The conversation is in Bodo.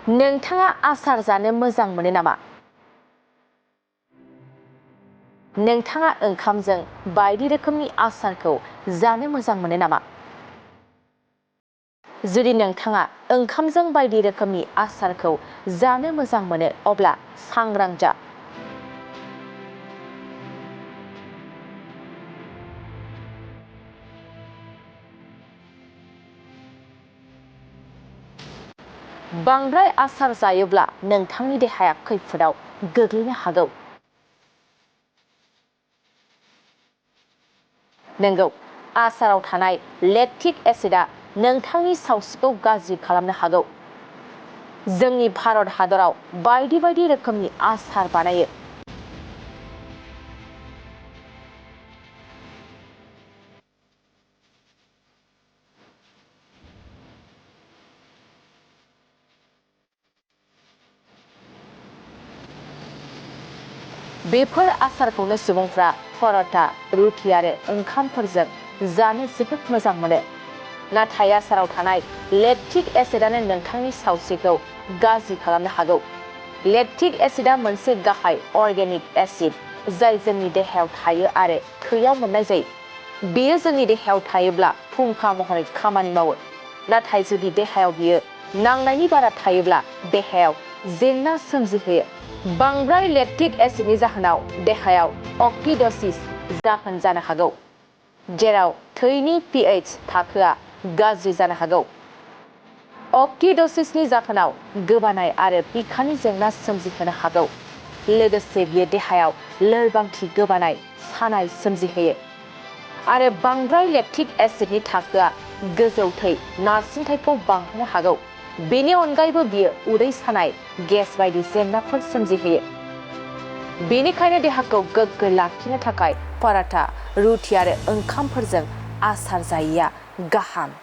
नोंथाङा आसार जानो मोजां मोनो नामा? नोंथाङा ओंखामजों बायदि रोखोमनि आसारखौ जानो मोजां मोनो नामा? जुदि नोंथाङा ओंखामजों बायदि रोखोमनि आसारखौ जानो मोजां मोनो अब्ला सांग्रां जा। बांद्राय आसार जायोब्ला नोंथांनि देहाया खैफोदाव गोग्लैनो हागौ। नंगौ, आसाराव थानाय लेक्टिक एसिडआ नोंथांनि सावस्रिखौ गाज्रि खालामनो हागौ। जोंनि भारत हादराव बायदि बायदि रोखोमनि आसार बानायो। बेफोर आसारखौनो सुबुंफ्रा पराठा, रुटि आरो ओंखामफोरजों जानो जोबोद मोजां मोनो। नाथाय आसाराव थानाय लेक्टिक एसिडआनो नोंथांनि सावस्रिखौ गाज्रि खालामनो हागौ। लेक्टिक एसिडआ मोनसे गाहाय अर्गेनिक एसिड जाय जोंनि देहायाव थायो आरो थैयाव मोननाय जायो। बेयो जोंनि देहायाव थायोब्ला फुंखा महरै खामानि मावो। नाथाय जुदि देहायाव बियो नांनायनि बारा थायोब्ला देहायाव जेंना सोमजिहोयो। बांद्राय लेक्टिक एसिडनि जाहोनाव देहायाव अक्सिड'सिस जाहोन जानो हागौ, जेराव थैनि pH थाखोआ गाज्रि जानो हागौ। अक्सिड'सिसनि जाहोनाव गोबानाय आरो बिखानि जेंना सोमजिहोनो हागौ। लोगोसे बियो देहायाव लोरबांथि, गोबानाय, सानाय सोमजिहोयो। आरो बांद्राय लेक्टिक एसिडनि थाखोआ गोजौ थै नारसिनथायखौ बांहोनो हागौ। बेनि अनगायैबो बियो उदै सानाय, गेस बायदि जेंनाफोर सोमजिहोयो। बेनिखायनो देहाखौ गोग्गो लाखिनो थाखाय पराठा, रुटि आरो ओंखामफोरजों आसार जायैया गाहाम।